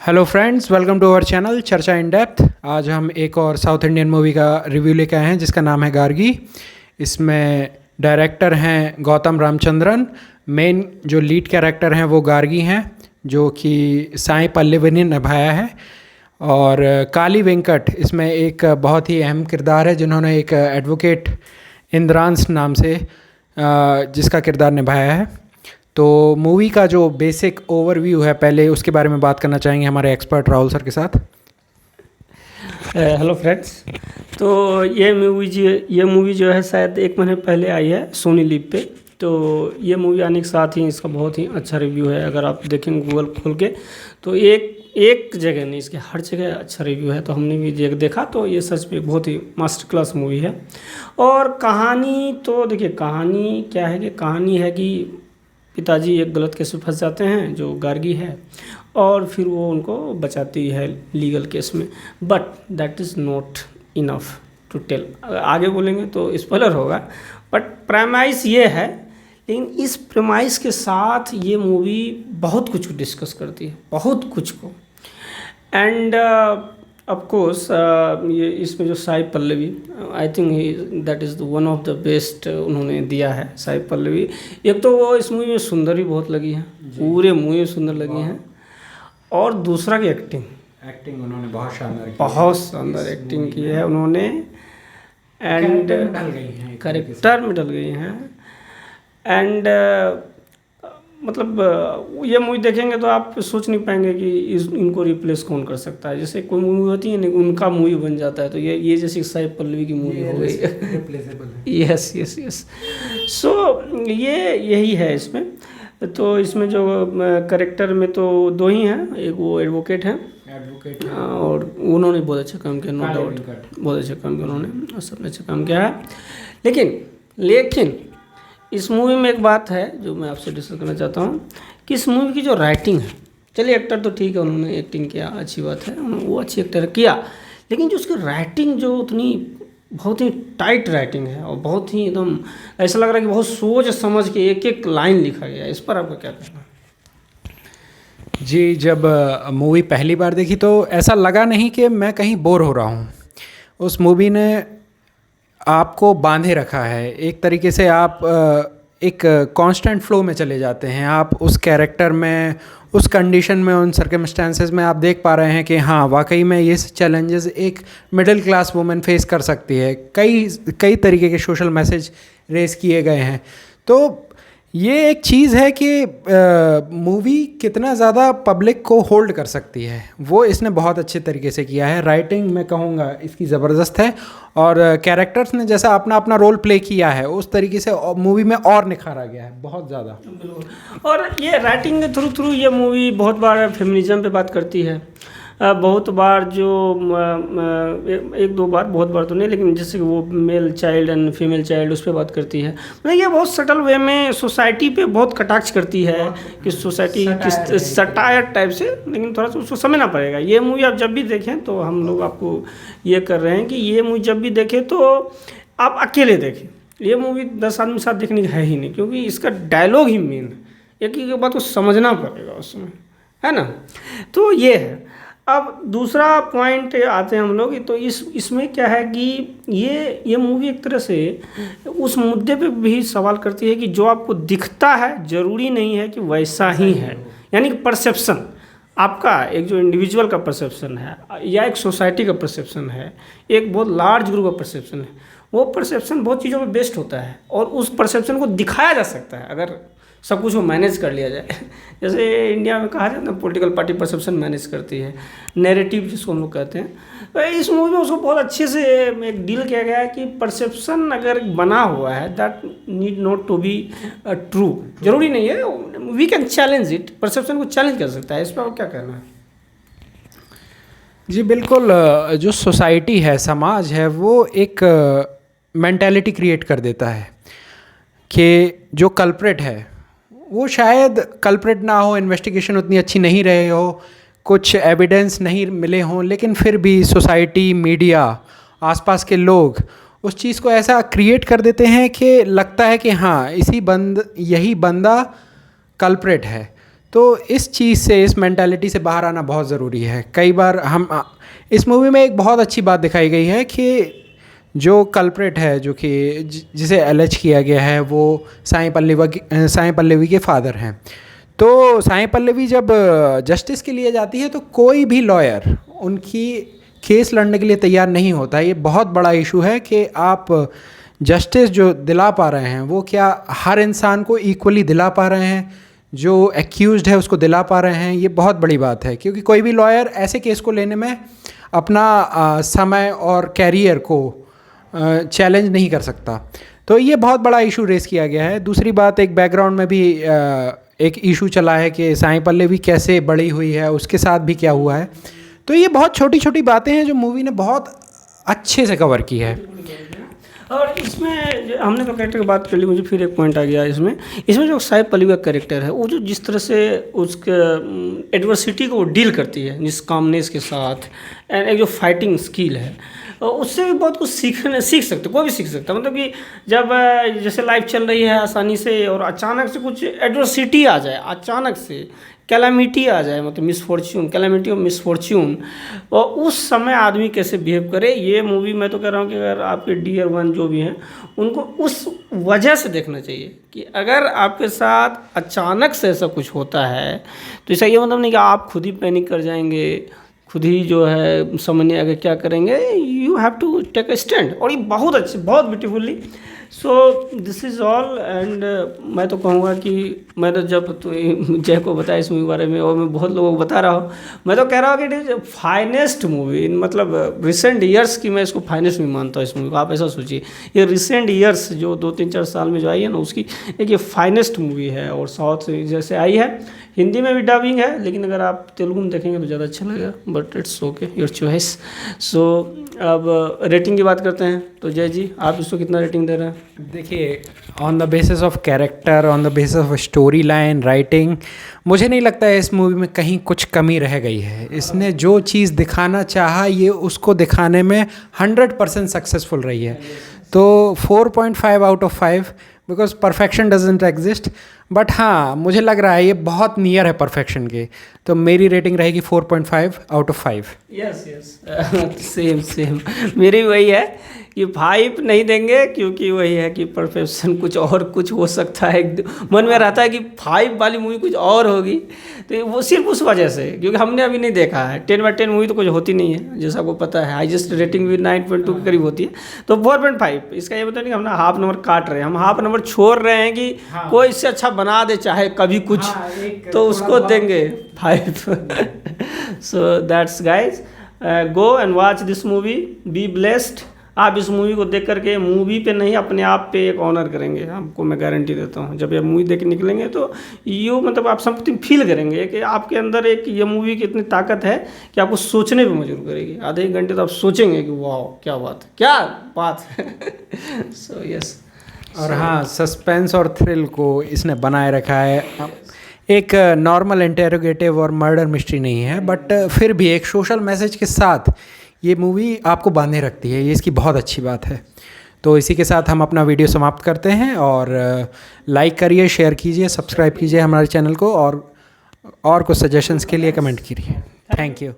Hello friends, welcome to our channel Charcha in depth. आज हम एक और साउथ इंडियन मूवी का रिव्यू लेके आए हैं जिसका नाम है गार्गी। इसमें डायरेक्टर हैं गौतम रामचंद्रन। मेन जो लीड कैरेक्टर हैं वो गार्गी हैं, जो कि साई पल्लवी ने निभाया है। और काली वेंकट इसमें एक बहुत ही अहम किरदार है, जिन्होंने एक एडवोकेट इंद्रांस नाम से जिसका किरदार निभाया है। तो मूवी का जो बेसिक ओवरव्यू है, पहले उसके बारे में बात करना चाहेंगे हमारे एक्सपर्ट राहुल सर के साथ। Hello friends. तो ये मूवी जो है शायद एक महीने पहले आई है सोनी लिव पे। तो ये मूवी आने के साथ ही इसका बहुत ही अच्छा रिव्यू है। अगर आप देखेंगे गूगल खोल के तो एक जगह नहीं, इसके हर जगह अच्छा रिव्यू है। तो हमने भी देखा तो ये सच में बहुत ही मास्टर क्लास मूवी है। और कहानी तो देखिए, कहानी क्या है कि पिताजी एक गलत केस में फंस जाते हैं जो गार्गी है, और फिर वो उनको बचाती है लीगल केस में। But that is not enough to tell. आगे बोलेंगे तो स्पॉइलर होगा, बट प्रेमाइस ये है। लेकिन इस प्रेमाइस के साथ ये मूवी बहुत कुछ डिस्कस करती है, बहुत कुछ को। एंड ऑफ कोर्स ये इसमें जो Sai Pallavi, I think that is one of the best उन्होंने दिया है, साई पल्लवी। एक तो वो इस मूवी में सुंदर भी बहुत लगी हैं, पूरे मूवी में सुंदर लगी हैं। और दूसरा की एक्टिंग उन्होंने बहुत शानदार एक्टिंग की है उन्होंने। एंड कैरेक्टर में डल गई हैं। एंड मतलब ये मूवी देखेंगे तो आप सोच नहीं पाएंगे कि इनको रिप्लेस कौन कर सकता है। जैसे कोई मूवी होती है ना, उनका मूवी बन जाता है, तो ये जैसे साई पल्लवी की मूवी हो गई। Yes yes yes. सो यही है इसमें। तो इसमें जो कैरेक्टर में तो दो ही हैं, एक वो एडवोकेट हैं और उन्होंने बहुत अच्छा काम किया, नो डाउट बहुत अच्छा काम किया उन्होंने, और सबने अच्छा काम किया है। लेकिन इस मूवी में एक बात है जो मैं आपसे डिस्कस करना चाहता हूँ कि इस मूवी की जो राइटिंग है, चलिए एक्टर तो ठीक है, उन्होंने एक्टिंग किया, अच्छी बात है, वो अच्छी एक्टर किया। लेकिन जो उसकी राइटिंग जो उतनी बहुत ही टाइट राइटिंग है और बहुत ही एकदम ऐसा लग रहा है कि बहुत सोच समझ के एक एक लाइन लिखा गया है। इस पर आपका क्या कहना है? जी, जब मूवी पहली बार देखी तो ऐसा लगा नहीं कि मैं कहीं बोर हो रहा हूँ। उस मूवी ने आपको बांधे रखा है एक तरीके से। आप एक कांस्टेंट फ्लो में चले जाते हैं। आप उस कैरेक्टर में, उस कंडीशन में, उन सर्कमस्टेंसेस में आप देख पा रहे हैं कि हाँ, वाकई में ये चैलेंजेस एक मिडिल क्लास वुमेन फेस कर सकती है। कई तरीके के सोशल मैसेज रेस किए गए हैं। तो ये एक चीज़ है कि मूवी कितना ज़्यादा पब्लिक को होल्ड कर सकती है, वो इसने बहुत अच्छे तरीके से किया है। राइटिंग मैं कहूँगा इसकी ज़बरदस्त है, और कैरेक्टर्स ने जैसा अपना अपना रोल प्ले किया है उस तरीके से मूवी में और निखारा गया है बहुत ज़्यादा। और ये राइटिंग के थ्रू ये मूवी बहुत बार फेमिनिज्म पे बात करती है। बहुत बार जो एक दो बार, बहुत बार तो नहीं, लेकिन जैसे कि वो male child and female child, उस पर बात करती है। मतलब ये बहुत सटल वे में सोसाइटी पे बहुत कटाक्ष करती है कि सोसाइटी किस सटायर टाइप से। लेकिन थोड़ा सा उसको समझना पड़ेगा। ये मूवी आप जब भी देखें तो हम लोग आपको ये कर रहे हैं कि ये मूवी जब भी देखें तो आप अकेले देखें। ये मूवी 10 आदमी साथ देखने की है ही नहीं, क्योंकि इसका डायलॉग ही मेन है। एक एक बात को समझना पड़ेगा उसमें, है ना। तो ये है। अब दूसरा पॉइंट आते हैं हम लोग। तो इसमें क्या है कि ये मूवी एक तरह से उस मुद्दे पे भी सवाल करती है कि जो आपको दिखता है ज़रूरी नहीं है कि वैसा ही है। यानी कि परसेप्शन आपका, एक जो इंडिविजुअल का परसेप्शन है या एक सोसाइटी का परसेप्शन है, एक बहुत लार्ज ग्रुप का परसेप्शन है, वो परसेप्शन बहुत चीज़ों में बेस्ड होता है और उस परसेप्शन को दिखाया जा सकता है अगर सब कुछ वो मैनेज कर लिया जाए। जैसे इंडिया में कहा जाता है पॉलिटिकल पार्टी परसेप्शन मैनेज करती है, नैरेटिव जिसको हम लोग कहते हैं। तो इस मूवी में उसको बहुत अच्छे से एक डील किया गया है कि परसेप्शन अगर बना हुआ है that need not to be true. जरूरी नहीं है, we can challenge it, perception को चैलेंज कर सकता है। इस पर आपको क्या कहना है? जी बिल्कुल। जो सोसाइटी है, समाज है, वो एक मेंटालिटी क्रिएट कर देता है कि जो कल्प्रेट है वो शायद कल्प्रेट ना हो, इन्वेस्टिगेशन उतनी अच्छी नहीं रहे हो, कुछ एविडेंस नहीं मिले हों, लेकिन फिर भी सोसाइटी, मीडिया, आसपास के लोग उस चीज़ को ऐसा क्रिएट कर देते हैं कि लगता है कि हाँ, यही बंदा कल्प्रेट है। तो इस चीज़ से, इस मेंटालिटी से बाहर आना बहुत ज़रूरी है। कई बार हम इस मूवी में एक बहुत अच्छी बात दिखाई गई है कि जो कल्प्रेट है, जो कि जिसे एलेज किया गया है, वो साई पल्लवी के फादर हैं। तो साई पल्लवी जब जस्टिस के लिए जाती है तो कोई भी लॉयर उनकी केस लड़ने के लिए तैयार नहीं होता है। ये बहुत बड़ा इशू है कि आप जस्टिस जो दिला पा रहे हैं वो क्या हर इंसान को इक्वली दिला पा रहे हैं, जो एक्यूज्ड है उसको दिला पा रहे हैं। ये बहुत बड़ी बात है, क्योंकि कोई भी लॉयर ऐसे केस को लेने में अपना समय और कैरियर को चैलेंज नहीं कर सकता। तो ये बहुत बड़ा इशू रेस किया गया है। दूसरी बात, एक बैकग्राउंड में भी एक इशू चला है कि साई पल्लवी कैसे बड़ी हुई है, उसके साथ भी क्या हुआ है। तो ये बहुत छोटी छोटी बातें हैं जो मूवी ने बहुत अच्छे से कवर की है। और इसमें हमने तो कैरेक्टर की बात कर ली, मुझे फिर एक पॉइंट आ गया इसमें जो साई पल्लवी का कैरेक्टर है, वो जो जिस तरह से उसके एडवर्सिटी को डील करती है, जिस कामनेस के साथ, एंड एक जो फाइटिंग स्किल है, उससे भी बहुत कुछ सीख सकते, कोई भी सीख सकता है। मतलब कि जब जैसे लाइफ चल रही है आसानी से और अचानक से कुछ एडवर्सिटी आ जाए, अचानक से कैलामिटी आ जाए, मतलब मिसफॉर्च्यून, कैलामिटी और मिसफॉर्च्यून, और उस समय आदमी कैसे बिहेव करे, ये मूवी मैं तो कह रहा हूँ कि अगर आपके डियर वन जो भी हैं उनको उस वजह से देखना चाहिए कि अगर आपके साथ अचानक से ऐसा कुछ होता है तो इसका ये मतलब नहीं कि आप खुद ही पैनिक कर जाएंगे, खुद ही जो है समझ नहीं आगे क्या करेंगे। You have to take a stand. और ये बहुत अच्छी, बहुत beautifully, so this is all. And मैं तो कहूँगा कि मैंने जब तो जय को बताया इस मूवी के बारे में, और मैं बहुत लोगों को बता रहा हूँ, मैं तो कह रहा हूँ कि इट इज़ फाइनेस्ट मूवी, मतलब रिसेंट ईयर्स की मैं इसको फाइनेस्ट मूवी मानता हूँ इस मूवी को। आप ऐसा सोचिए, ये रिसेंट ईयर्स जो 2-3-4 साल में जो आई है ना, उसकी एक ये फाइनेस्ट मूवी है। और साउथ जैसे आई है, हिंदी में भी डबिंग है, लेकिन अगर आप तेलुगु में देखेंगे तो ज़्यादा अच्छा लगेगा, but it's okay, your choice. So अब रेटिंग की बात करते हैं, तो जय जी आप इसको कितना रेटिंग दे रहे हैं? देखिए, on the basis of character, on the basis of story line, writing, मुझे नहीं लगता है इस मूवी में कहीं कुछ कमी रह गई है। इसने जो चीज़ दिखाना चाहा ये उसको दिखाने में 100% सक्सेसफुल रही है। तो 4.5 out of 5, because perfection doesn't exist, but हाँ मुझे लग रहा है ये बहुत नियर है परफेक्शन के। तो मेरी रेटिंग रहेगी 4.5 आउट ऑफ 5। यस सेम मेरी वही है कि 5 नहीं देंगे, क्योंकि वही है कि परफेक्शन कुछ और कुछ हो सकता है। मन में रहता है कि 5 वाली मूवी कुछ और होगी, तो वो सिर्फ उस वजह से, क्योंकि हमने अभी नहीं देखा है। 10/10 मूवी तो कुछ होती नहीं है, जैसा आपको पता है। हाईएस्ट रेटिंग भी 9.2 के करीब होती है, तो 4.5। इसका ये मतलब नहीं कि हम हाफ नंबर काट रहे हैं, हम हाफ नंबर छोड़ रहे हैं कि कोई इससे अच्छा बना दे चाहे कभी कुछ, तो उसको देंगे 5। So that's guys, go and watch this movie, be blessed. आप इस मूवी को देख करके मूवी पे नहीं, अपने आप पे एक ऑनर करेंगे, आपको मैं गारंटी देता हूँ। जब ये मूवी देख के निकलेंगे तो मतलब आप समथिंग फील करेंगे कि आपके अंदर एक ये मूवी की इतनी ताकत है कि आपको सोचने पे मजबूर करेगी। आधे एक घंटे तो आप सोचेंगे कि वाह क्या बात है। So yes. और हाँ, सस्पेंस और थ्रिल को इसने बनाए रखा है। एक नॉर्मल इंटेरोगेटिव और मर्डर मिस्ट्री नहीं है, बट फिर भी एक सोशल मैसेज के साथ ये मूवी आपको बांधे रखती है। ये इसकी बहुत अच्छी बात है। तो इसी के साथ हम अपना वीडियो समाप्त करते हैं, और लाइक करिए, शेयर कीजिए, सब्सक्राइब कीजिए हमारे चैनल को, और कुछ सजेशंस के लिए कमेंट कीजिए। Thank you.